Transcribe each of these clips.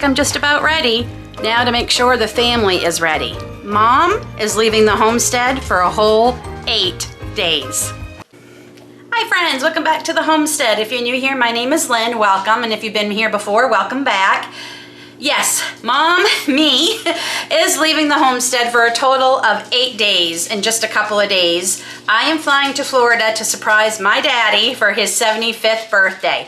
I'm just about ready. Now to make sure the family is ready. Mom is leaving the homestead for a whole 8 days. Hi friends, welcome back to the homestead. If you're new here, my name is Lynn, welcome. And if you've been here before, welcome back. Yes, Mom, me, is leaving the homestead for a total of 8 days in just a couple of days. I am flying to Florida to surprise my daddy for his 75th birthday.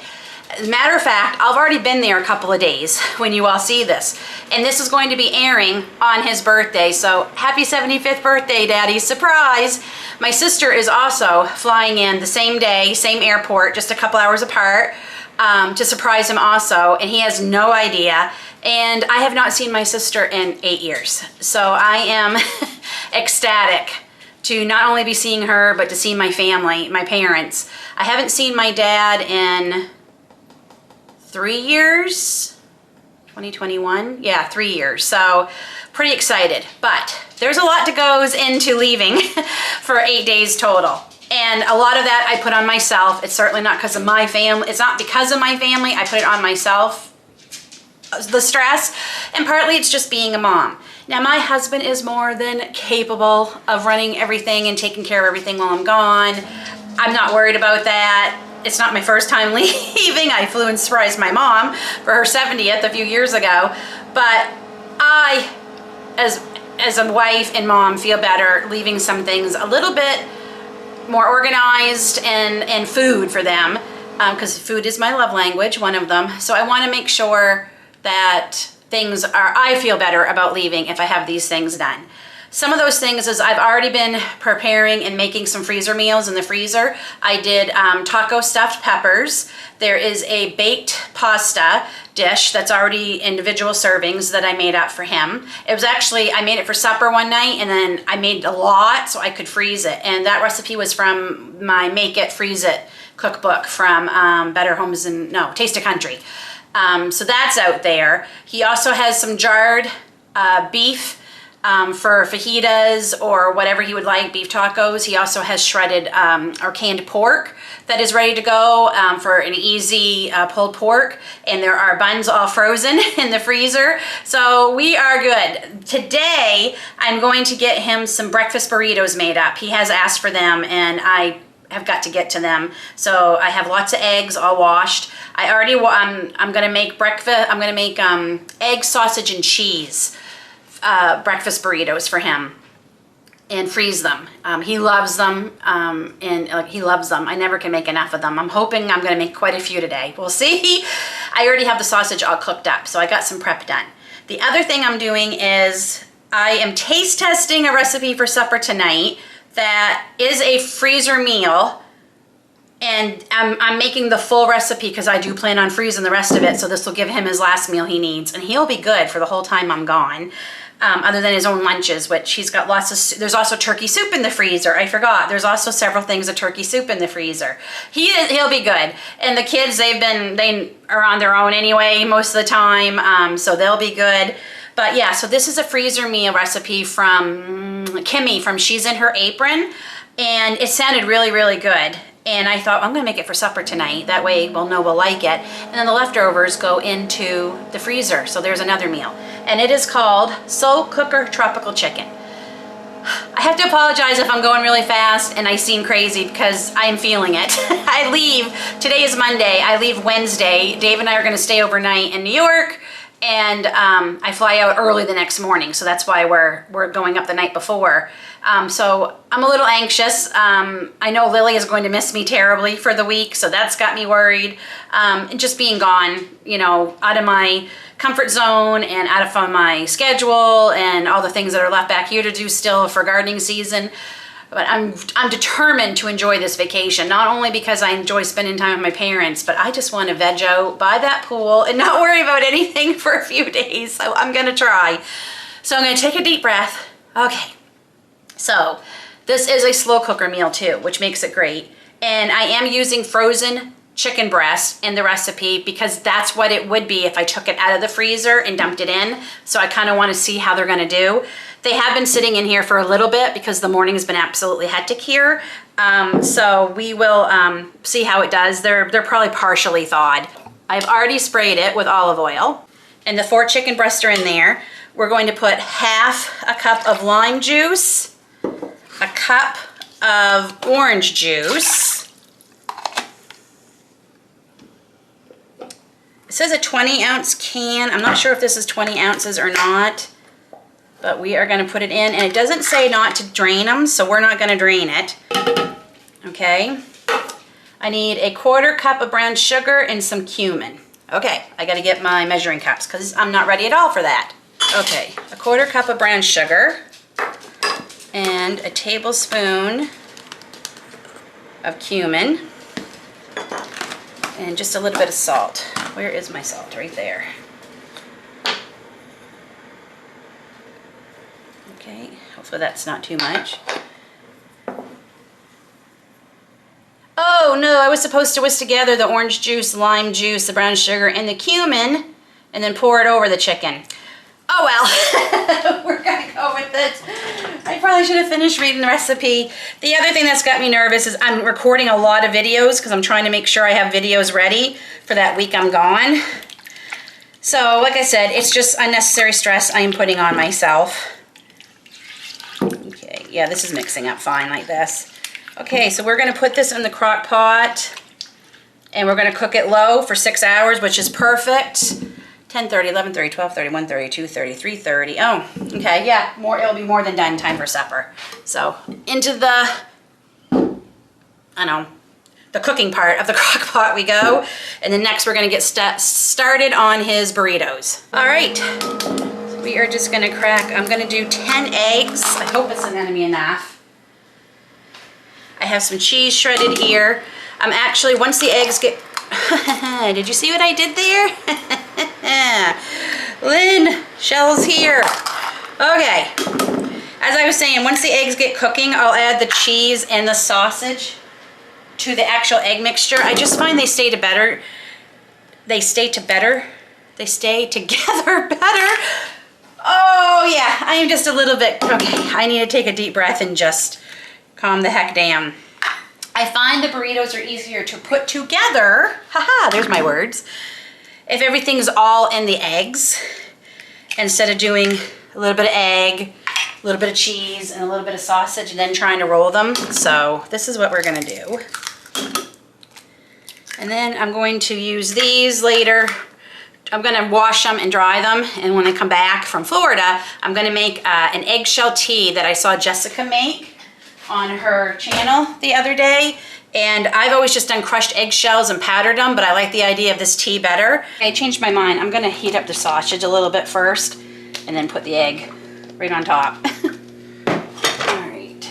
As a matter of fact, I've already been there a couple of days when you all see this. And this is going to be airing on his birthday. So happy 75th birthday, Daddy, surprise. My sister is also flying in the same day, same airport, just a couple hours apart, to surprise him also. And he has no idea. And I have not seen my sister in 8 years. So I am ecstatic to not only be seeing her, but to see my family, my parents. I haven't seen my dad in 3 years, 2021, yeah, 3 years. So pretty excited, but there's a lot that goes into leaving for 8 days total. And a lot of that I put on myself. It's certainly not because of my family. It's not because of my family. I put it on myself, the stress, and partly it's just being a mom. Now my husband is more than capable of running everything and taking care of everything while I'm gone. I'm not worried about that. It's not my first time leaving. I flew and surprised my mom for her 70th a few years ago. But I, as a wife and mom, feel better leaving some things a little bit more organized and food for them, because food is my love language, one of them. So I want to make sure that things are, I feel better about leaving if I have these things done. Some of those things is I've already been preparing and making some freezer meals in the freezer. I did taco stuffed peppers. There is a baked pasta dish that's already individual servings that I made up for him. It was actually, I made it for supper one night and then I made a lot so I could freeze it. And that recipe was from my Make It, Freeze It cookbook from Taste of Country. So that's out there. He also has some jarred beef for fajitas or whatever he would like, beef tacos. He also has shredded or canned pork that is ready to go for an easy pulled pork. And there are buns all frozen in the freezer. So we are good. Today, I'm going to get him some breakfast burritos made up. He has asked for them and I have got to get to them. So I have lots of eggs all washed. I already, I'm gonna make breakfast, I'm gonna make egg, sausage, and cheese breakfast burritos for him and freeze them. He loves them he loves them. I never can make enough of them. I'm hoping I'm gonna make quite a few today. We'll see. I already have the sausage all cooked up, so I got some prep done. The other thing I'm doing is I am taste testing a recipe for supper tonight that is a freezer meal, and I'm making the full recipe because I do plan on freezing the rest of it, so this will give him his last meal he needs, and he'll be good for the whole time I'm gone, other than his own lunches, which he's got lots of, there's also turkey soup in the freezer. I forgot, there's also several things of turkey soup in the freezer. He'll be good, and the kids, they are on their own anyway most of the time, so they'll be good. But yeah, so this is a freezer meal recipe from Kimmy from She's in Her Apron, and it sounded really, really good. And I thought, I'm gonna make it for supper tonight. That way we'll know we'll like it. And then the leftovers go into the freezer. So there's another meal. And it is called Soul Cooker Tropical Chicken. I have to apologize if I'm going really fast and I seem crazy because I am feeling it. I leave, today is Monday, I leave Wednesday. Dave and I are gonna stay overnight in New York. And I fly out early the next morning, so that's why we're going up the night before. So I'm a little anxious. I know Lily is going to miss me terribly for the week, so that's got me worried. And just being gone, you know, out of my comfort zone and out of my schedule and all the things that are left back here to do still for gardening season. But I'm determined to enjoy this vacation, not only because I enjoy spending time with my parents, but I just want to veg out by that pool and not worry about anything for a few days. So I'm gonna try. So I'm gonna take a deep breath. Okay, so this is a slow cooker meal too, which makes it great. And I am using frozen chicken breast in the recipe because that's what it would be if I took it out of the freezer and dumped it in. So I kind of want to see how they're going to do. They have been sitting in here for a little bit because the morning has been absolutely hectic here. So we will see how it does. They're probably partially thawed. I've already sprayed it with olive oil. and the 4 chicken breasts are in there. We're going to put half a cup of lime juice, a cup of orange juice. It says a 20-ounce can. I'm not sure if this is 20 ounces or not, but we are going to put it in, and it doesn't say not to drain them, so we're not going to drain it. Okay. I need a 1/4 cup of brown sugar and some cumin. Okay, I got to get my measuring cups because I'm not ready at all for that. Okay, a 1/4 cup of brown sugar and a tablespoon of cumin and just a little bit of salt. Where is my salt? Right there. Okay, hopefully that's not too much. Oh no, I was supposed to whisk together the orange juice, lime juice, the brown sugar, and the cumin, and then pour it over the chicken. Oh well, we're gonna go with it. I probably should have finished reading the recipe. The other thing that's got me nervous is I'm recording a lot of videos because I'm trying to make sure I have videos ready for that week I'm gone. So, like I said, it's just unnecessary stress I am putting on myself. Okay, yeah, this is mixing up fine like this. Okay, so we're gonna put this in the crock pot and we're gonna cook it low for 6 hours, which is perfect. 10:30, 11:30, 12:30, 1:30, 2:30, 3:30. Oh, okay, yeah, it'll be more than done time for supper. So into the, the cooking part of the crock pot we go. And then next we're gonna get started on his burritos. All right, so we are just gonna crack, I'm gonna do 10 eggs. I hope it's gonna be enough. I have some cheese shredded here. I'm actually, once the eggs get, did you see what I did there? Lynn, Shell's here. Okay, as I was saying, once the eggs get cooking, I'll add the cheese and the sausage to the actual egg mixture. I just find they stay together better. Oh yeah, I am just a little bit, okay, I need to take a deep breath and just calm the heck down. I find the burritos are easier to put together, haha, there's my words, if everything's all in the eggs, instead of doing a little bit of egg, a little bit of cheese, and a little bit of sausage, and then trying to roll them. So this is what we're gonna do. And then I'm going to use these later. I'm gonna wash them and dry them, and when I come back from Florida, I'm gonna make an eggshell tea that I saw Jessica make on her channel the other day. And I've always just done crushed eggshells and powdered them, but I like the idea of this tea better. I changed my mind. I'm gonna heat up the sausage a little bit first and then put the egg right on top. All right.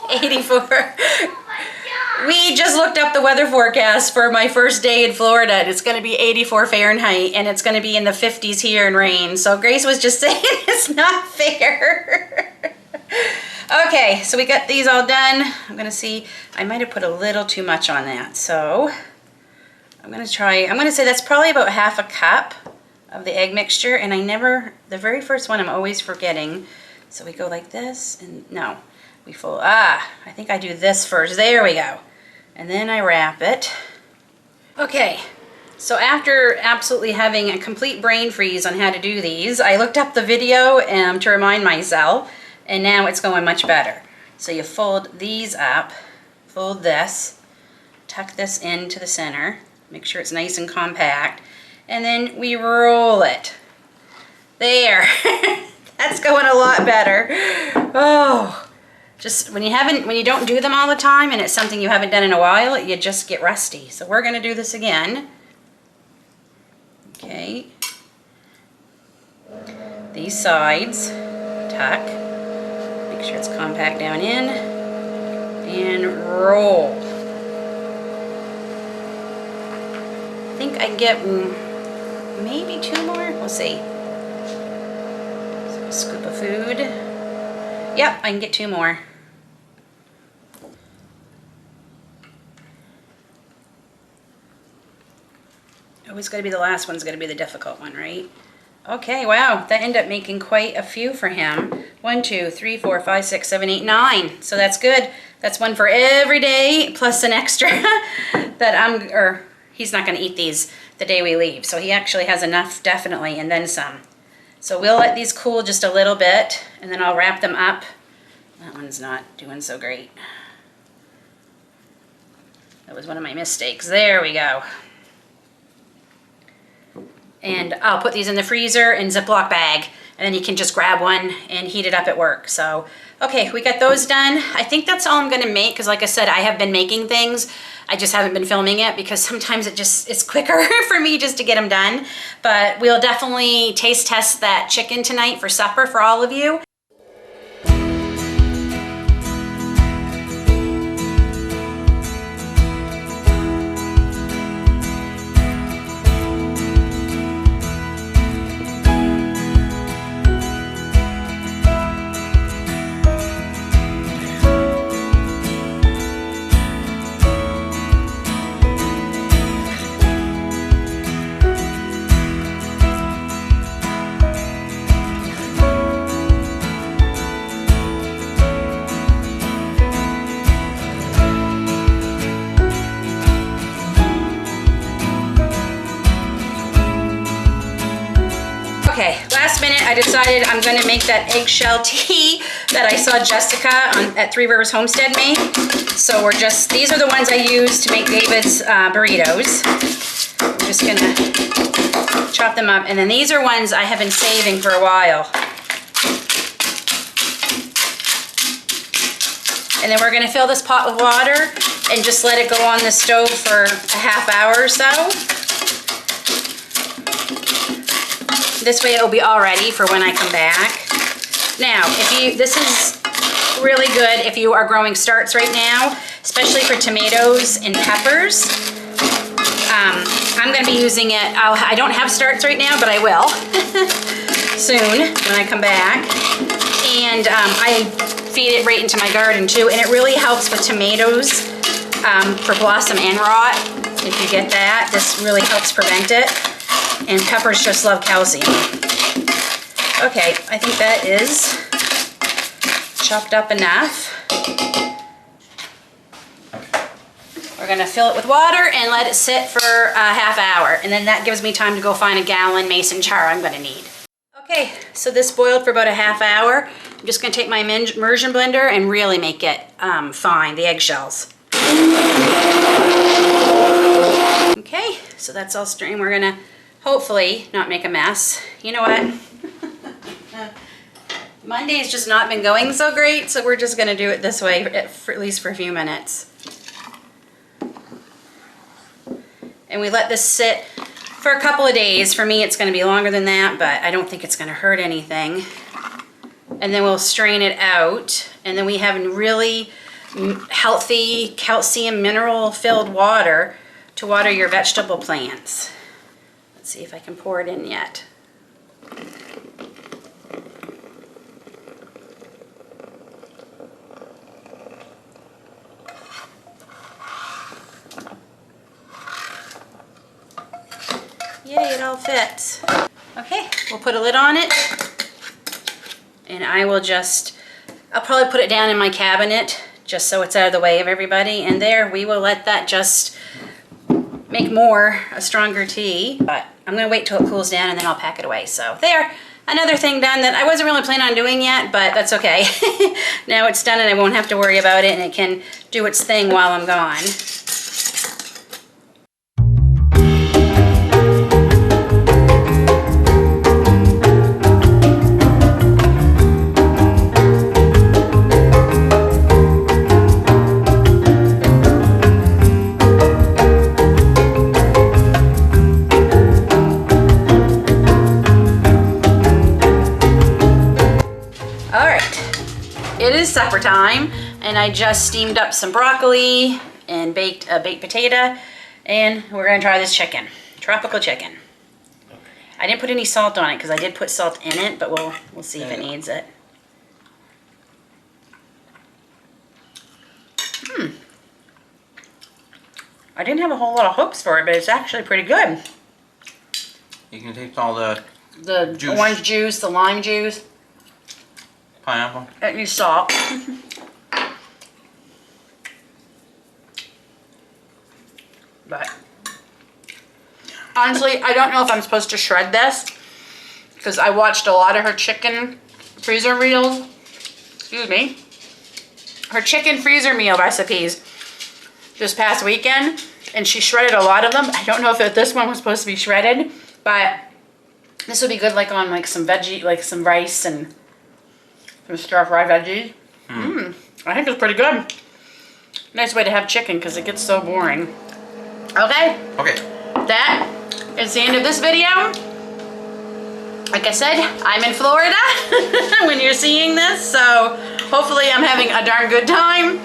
84. We just looked up the weather forecast for my first day in Florida, and it's going to be 84 Fahrenheit, and it's going to be in the 50s here and rain. So Grace was just saying it's not fair. Okay, so we got these all done. I'm going to see, I might have put a little too much on that. So I'm going to say that's probably about half a cup of the egg mixture, and the very first one I'm always forgetting. So we go like this, and no. We fold, I think I do this first. There we go. And then I wrap it. Okay, so after absolutely having a complete brain freeze on how to do these, I looked up the video to remind myself, and now it's going much better. So you fold these up, fold this, tuck this into the center, make sure it's nice and compact, and then we roll it. There. That's going a lot better. Oh. Just when you don't do them all the time and it's something you haven't done in a while, you just get rusty. So we're going to do this again. Okay. These sides, tuck. Make sure it's compact down in. And roll. I think I can get maybe 2 more. We'll see. So a scoop of food. Yep, I can get 2 more. Always gotta be the last one's gonna be the difficult one, right? Okay, wow, that ended up making quite a few for him. 1, 2, 3, 4, 5, 6, 7, 8, 9. So that's good. That's one for every day, plus an extra that he's not gonna eat these the day we leave. So he actually has enough, definitely, and then some. So we'll let these cool just a little bit, and then I'll wrap them up. That one's not doing so great. That was one of my mistakes. There we go. And I'll put these in the freezer in Ziploc bag, and then you can just grab one and heat it up at work. So, okay, we got those done. I think that's all I'm gonna make, because like I said, I have been making things. I just haven't been filming it because sometimes it's quicker for me just to get them done. But we'll definitely taste test that chicken tonight for supper for all of you. Okay, last minute I decided I'm gonna make that eggshell tea that I saw Jessica at Three Rivers Homestead make. So these are the ones I use to make David's burritos. I'm just gonna chop them up. And then these are ones I have been saving for a while. And then we're gonna fill this pot with water and just let it go on the stove for a half hour or so. This way it will be all ready for when I come back. Now, this is really good if you are growing starts right now, especially for tomatoes and peppers. I'm gonna be using it, I don't have starts right now, but I will soon when I come back. And I feed it right into my garden too, and it really helps with tomatoes for blossom and rot. If you get that, this really helps prevent it. And peppers just love calcium. Okay, I think that is chopped up enough. We're gonna fill it with water and let it sit for a half hour. And then that gives me time to go find a gallon mason jar I'm gonna need. Okay, so this boiled for about a half hour. I'm just gonna take my immersion blender and really make it fine, the eggshells. Okay, so that's all strained. We're gonna hopefully not make a mess. You know what? Monday's just not been going so great, so we're just gonna do it this way at least for a few minutes. And we let this sit for a couple of days. For me, it's gonna be longer than that, but I don't think it's gonna hurt anything. And then we'll strain it out, and then we have really healthy calcium mineral filled water to water your vegetable plants. Let's see if I can pour it in yet. Yay, it all fits. Okay, we'll put a lid on it. And I'll probably put it down in my cabinet just so it's out of the way of everybody. And there, we will let that just make a stronger tea. But I'm gonna wait till it cools down and then I'll pack it away. So there, another thing done that I wasn't really planning on doing yet, but that's okay. Now it's done and I won't have to worry about it, and it can do its thing while I'm gone. It is supper time, and I just steamed up some broccoli and baked a baked potato, and we're gonna try this chicken, tropical chicken. I didn't put any salt on it because I did put salt in it, but we'll see if it needs it. I didn't have a whole lot of hopes for it, but it's actually pretty good. You can taste all the juice. Orange juice, the lime juice. Pineapple. It needs salt. But honestly, I don't know if I'm supposed to shred this because I watched a lot of her chicken freezer reels. Excuse me. Her chicken freezer meal recipes this past weekend, and she shredded a lot of them. I don't know if this one was supposed to be shredded, but this would be good like on like some veggie, like some rice and some stir-fried veggies. I think it's pretty good. Nice way to have chicken because it gets so boring. Okay. Okay. That is the end of this video. Like I said, I'm in Florida when you're seeing this, so hopefully I'm having a darn good time,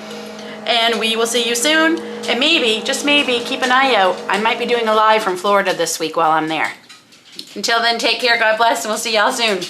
and we will see you soon. And maybe, just maybe, keep an eye out. I might be doing a live from Florida this week while I'm there. Until then, take care, God bless, and we'll see y'all soon.